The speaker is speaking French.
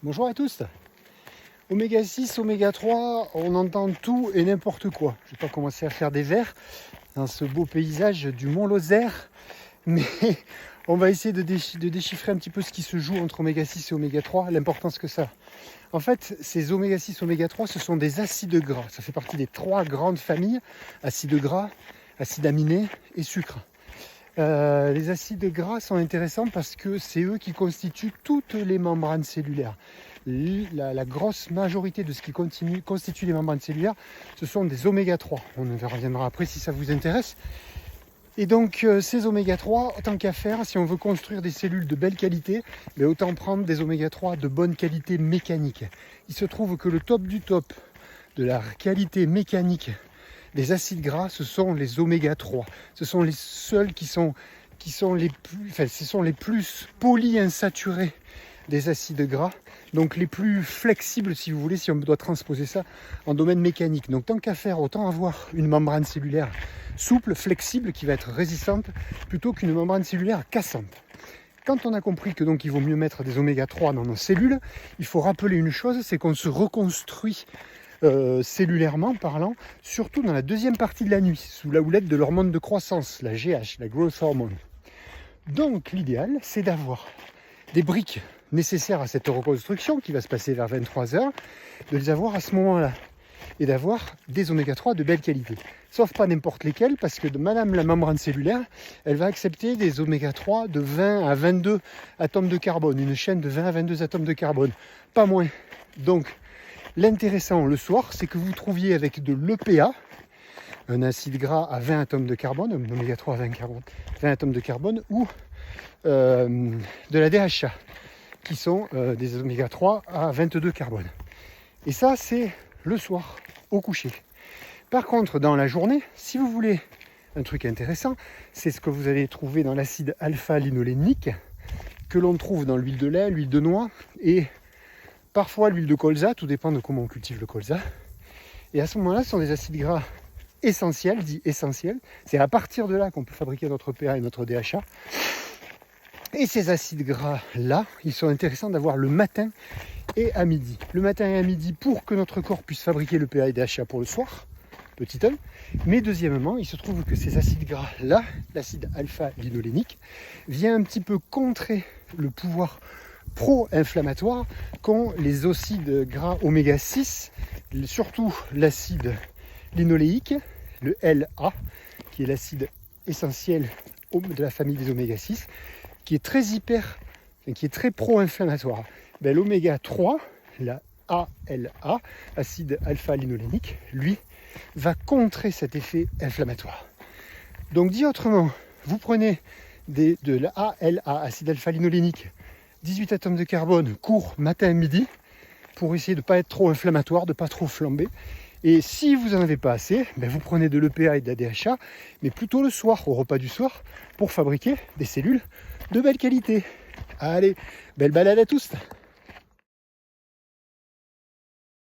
Bonjour à tous. Oméga 6, oméga 3, on entend tout et n'importe quoi. Je ne vais pas commencer à faire des vers dans ce beau paysage du Mont Lozère, mais on va essayer de déchiffrer un petit peu ce qui se joue entre oméga 6 et oméga 3, l'importance que ça a. En fait, ces oméga 6, oméga 3, ce sont des acides gras. Ça fait partie des trois grandes familles, acides gras, acides aminés et sucres. Les acides gras sont intéressants parce que c'est eux qui constituent toutes les membranes cellulaires. La grosse majorité de ce qui constitue les membranes cellulaires, ce sont des oméga 3. On y reviendra après si ça vous intéresse. Et donc ces oméga 3, tant qu'à faire, si on veut construire des cellules de belle qualité, mais autant prendre des oméga 3 de bonne qualité mécanique. Il se trouve que le top du top de la qualité mécanique des acides gras, ce sont les oméga 3. Ce sont les seuls qui sont les plus, ce sont les plus polyinsaturés des acides gras, donc les plus flexibles si vous voulez, si on doit transposer ça en domaine mécanique. Donc tant qu'à faire, autant avoir une membrane cellulaire souple, flexible, qui va être résistante, plutôt qu'une membrane cellulaire cassante. Quand on a compris que donc il vaut mieux mettre des oméga 3 dans nos cellules, il faut rappeler une chose, c'est qu'on se reconstruit cellulairement parlant, surtout dans la deuxième partie de la nuit, sous la houlette de l'hormone de croissance, la GH, la growth hormone. Donc l'idéal, c'est d'avoir des briques nécessaires à cette reconstruction qui va se passer vers 23h, de les avoir à ce moment-là et d'avoir des oméga 3 de belle qualité. Sauf pas n'importe lesquels, parce que madame la membrane cellulaire, elle va accepter des oméga 3 de 20 à 22 atomes de carbone, une chaîne de 20 à 22 atomes de carbone, pas moins. Donc l'intéressant le soir, c'est que vous trouviez avec de l'EPA, un acide gras à 20 atomes de carbone, un oméga 3 à 20 atomes de carbone, ou de la DHA, qui sont des oméga 3 à 22 carbone. Et ça, c'est le soir, au coucher. Par contre, dans la journée, si vous voulez un truc intéressant, c'est ce que vous allez trouver dans l'acide alpha-linolénique, que l'on trouve dans l'huile de lait, l'huile de noix, et parfois l'huile de colza, tout dépend de comment on cultive le colza. Et à ce moment-là, ce sont des acides gras essentiels, dits essentiels. C'est à partir de là qu'on peut fabriquer notre PA et notre DHA. Et ces acides gras-là, ils sont intéressants d'avoir le matin et à midi. Le matin et à midi pour que notre corps puisse fabriquer le PA et DHA pour le soir, petit 1. Mais deuxièmement, il se trouve que ces acides gras-là, l'acide alpha-linolénique, vient un petit peu contrer le pouvoir pro-inflammatoire qu'ont les acides gras oméga 6, surtout l'acide linoléique, le LA, qui est l'acide essentiel de la famille des oméga 6, qui est très pro-inflammatoire. L'oméga 3, la ALA, acide alpha-linolénique, lui, va contrer cet effet inflammatoire. Donc dit autrement, vous prenez de la ALA, acide alpha-linolénique, 18 atomes de carbone, court matin et midi, pour essayer de ne pas être trop inflammatoire, de ne pas trop flamber. Et si vous n'en avez pas assez, vous prenez de l'EPA et de la DHA, mais plutôt le soir, au repas du soir, pour fabriquer des cellules de belle qualité. Allez, belle balade à tous!